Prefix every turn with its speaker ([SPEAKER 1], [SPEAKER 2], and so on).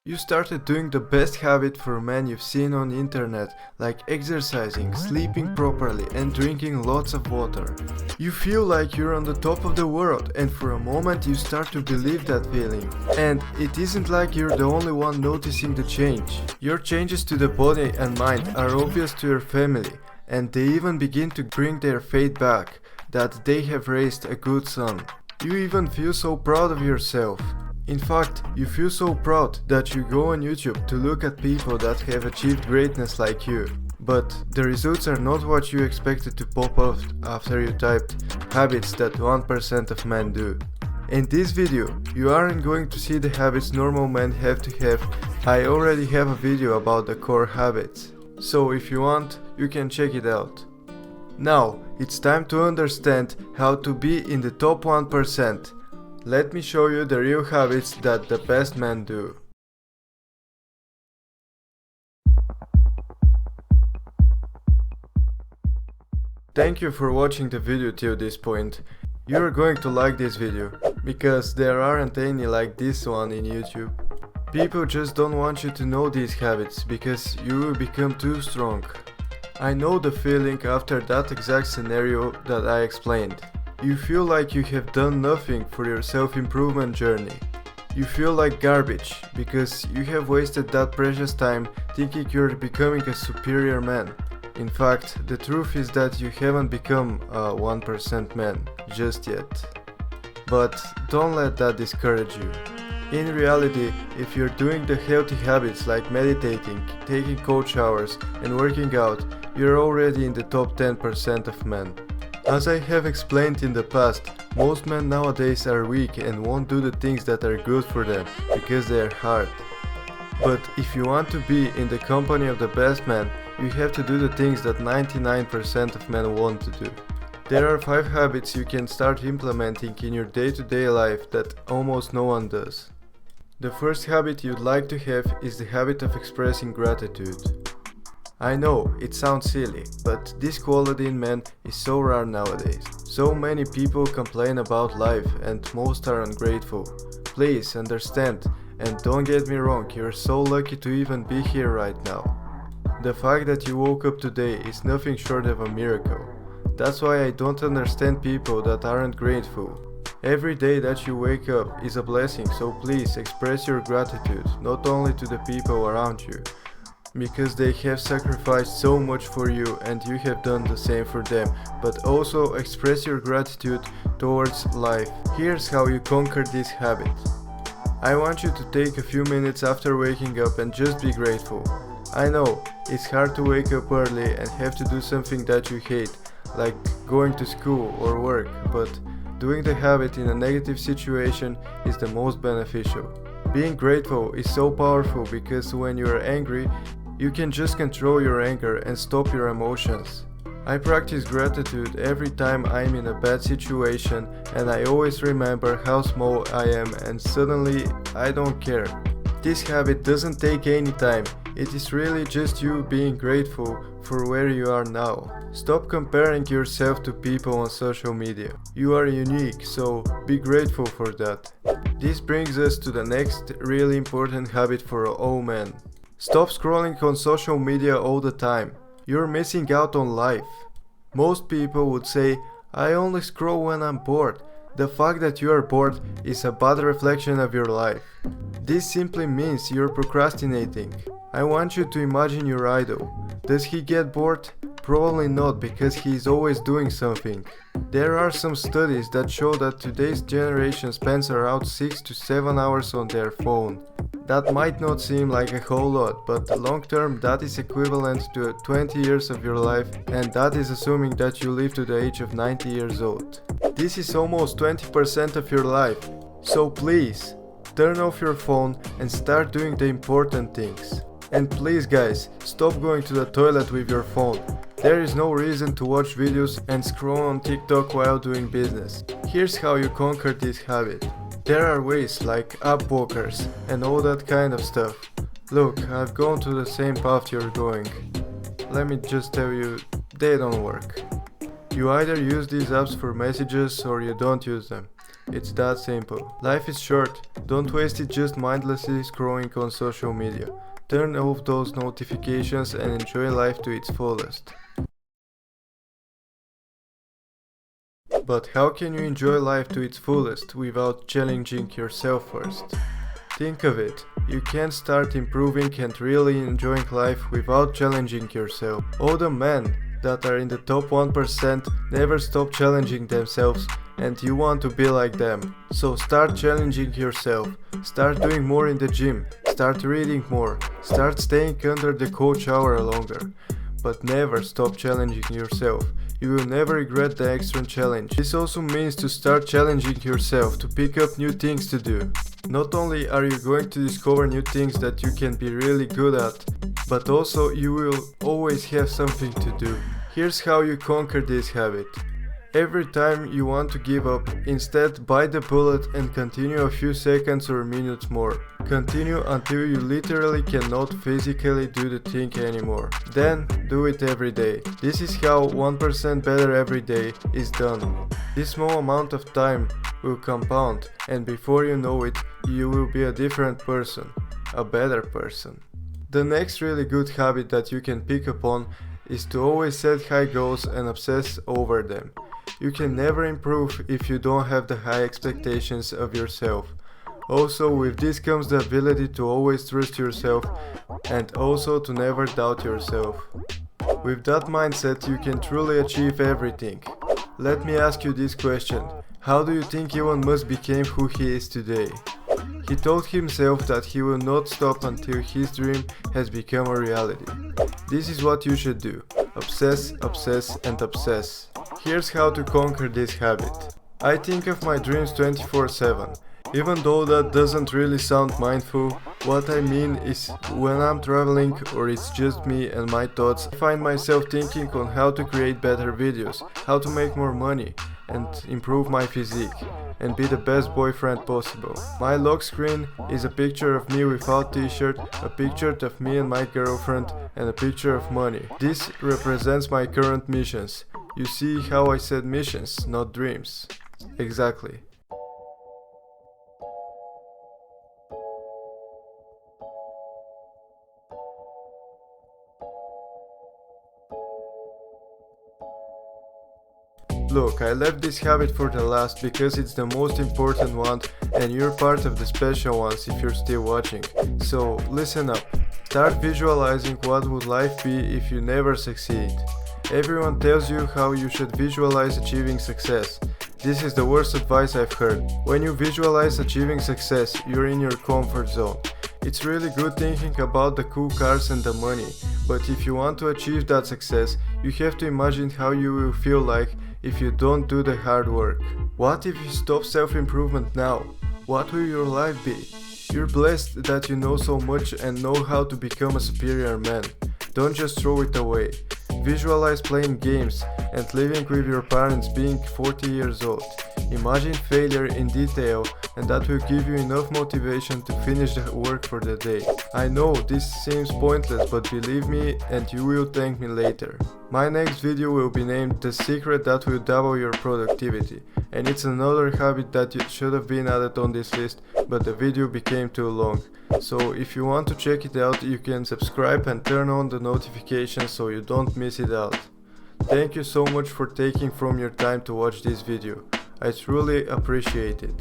[SPEAKER 1] You started doing the best habit for men you've seen on the internet, like exercising, sleeping properly and drinking lots of water. You feel like you're on the top of the world, and for a moment you start to believe that feeling. And it isn't like you're the only one noticing the change. Your changes to the body and mind are obvious to your family, and they even begin to bring their faith back, that they have raised a good son. You even feel so proud of yourself. In fact, you feel so proud that you go on YouTube to look at people that have achieved greatness like you. But the results are not what you expected to pop up after you typed habits that 1% of men do. In this video, you aren't going to see the habits normal men have to have. I already have a video about the core habits. So if you want, you can check it out. Now, it's time to understand how to be in the top 1%. Let me show you the real habits that the best men do. Thank you for watching the video till this point. You're going to like this video, because there aren't any like this one in YouTube. People just don't want you to know these habits, because you will become too strong. I know the feeling after that exact scenario that I explained. You feel like you have done nothing for your self-improvement journey. You feel like garbage, because you have wasted that precious time thinking you're becoming a superior man. In fact, the truth is that you haven't become a 1% man just yet. But don't let that discourage you. In reality, if you're doing the healthy habits like meditating, taking cold showers and working out, you're already in the top 10% of men. As I have explained in the past, most men nowadays are weak and won't do the things that are good for them because they are hard. But if you want to be in the company of the best men, you have to do the things that 99% of men want to do. There are 5 habits you can start implementing in your day-to-day life that almost no one does. The first habit you'd like to have is the habit of expressing gratitude. I know, it sounds silly, but this quality in men is so rare nowadays. So many people complain about life and most are ungrateful. Please understand, and don't get me wrong, you're so lucky to even be here right now. The fact that you woke up today is nothing short of a miracle. That's why I don't understand people that aren't grateful. Every day that you wake up is a blessing, so please express your gratitude, not only to the people around you, because they have sacrificed so much for you and you have done the same for them, but also express your gratitude towards life. Here's how you conquer this habit. I want you to take a few minutes after waking up and just be grateful. I know, it's hard to wake up early and have to do something that you hate, like going to school or work, but doing the habit in a negative situation is the most beneficial. Being grateful is so powerful because when you are angry, you can just control your anger and stop your emotions. I practice gratitude every time I'm in a bad situation and I always remember how small I am and suddenly I don't care. This habit doesn't take any time, it is really just you being grateful for where you are now. Stop comparing yourself to people on social media. You are unique, so be grateful for that. This brings us to the next really important habit for all men. Stop scrolling on social media all the time. You're missing out on life. Most people would say, I only scroll when I'm bored. The fact that you are bored is a bad reflection of your life. This simply means you're procrastinating. I want you to imagine your idol. Does he get bored? Probably not, because he is always doing something. There are some studies that show that today's generation spends around 6 to 7 hours on their phone. That might not seem like a whole lot, but long term that is equivalent to 20 years of your life, and that is assuming that you live to the age of 90 years old. This is almost 20% of your life, so please, turn off your phone and start doing the important things. And please guys, stop going to the toilet with your phone. There is no reason to watch videos and scroll on TikTok while doing business. Here's how you conquer this habit. There are ways like app walkers and all that kind of stuff. Look, I've gone to the same path you're going. Let me just tell you, they don't work. You either use these apps for messages or you don't use them. It's that simple. Life is short, don't waste it just mindlessly scrolling on social media. Turn off those notifications and enjoy life to its fullest. But how can you enjoy life to its fullest without challenging yourself first? Think of it, you can't start improving and really enjoying life without challenging yourself. All the men that are in the top 1% never stop challenging themselves, and you want to be like them. So start challenging yourself, start doing more in the gym, start reading more, start staying under the coach hour longer. But never stop challenging yourself. You will never regret the extra challenge. This also means to start challenging yourself, to pick up new things to do. Not only are you going to discover new things that you can be really good at, but also you will always have something to do. Here's how you conquer this habit. Every time you want to give up, instead bite the bullet and continue a few seconds or minutes more. Continue until you literally cannot physically do the thing anymore. Then do it every day. This is how 1% better every day is done. This small amount of time will compound, and before you know it, you will be a different person, a better person. The next really good habit that you can pick up on is to always set high goals and obsess over them. You can never improve if you don't have the high expectations of yourself. Also, with this comes the ability to always trust yourself and also to never doubt yourself. With that mindset, you can truly achieve everything. Let me ask you this question. How do you think Elon Musk became who he is today? He told himself that he will not stop until his dream has become a reality. This is what you should do. Obsess, obsess, and obsess. Here's how to conquer this habit. I think of my dreams 24/7. Even though that doesn't really sound mindful, what I mean is when I'm traveling or it's just me and my thoughts, I find myself thinking on how to create better videos, how to make more money and improve my physique and be the best boyfriend possible. My lock screen is a picture of me without t-shirt, a picture of me and my girlfriend, and a picture of money. This represents my current missions. You see how I said missions, not dreams. Exactly. Look, I left this habit for the last because it's the most important one and you're part of the special ones if you're still watching. So listen up. Start visualizing what would life be if you never succeed. Everyone tells you how you should visualize achieving success. This is the worst advice I've heard. When you visualize achieving success, you're in your comfort zone. It's really good thinking about the cool cars and the money, but if you want to achieve that success, you have to imagine how you will feel like if you don't do the hard work. What if you stop self-improvement now? What will your life be? You're blessed that you know so much and know how to become a superior man. Don't just throw it away. Visualize playing games and living with your parents being 40 years old. Imagine failure in detail and that will give you enough motivation to finish the work for the day. I know this seems pointless, but believe me and you will thank me later. My next video will be named The Secret That Will Double Your Productivity, and it's another habit that should have been added on this list, but the video became too long. So if you want to check it out, you can subscribe and turn on the notifications so you don't miss it out. Thank you so much for taking from your time to watch this video. I truly appreciate it.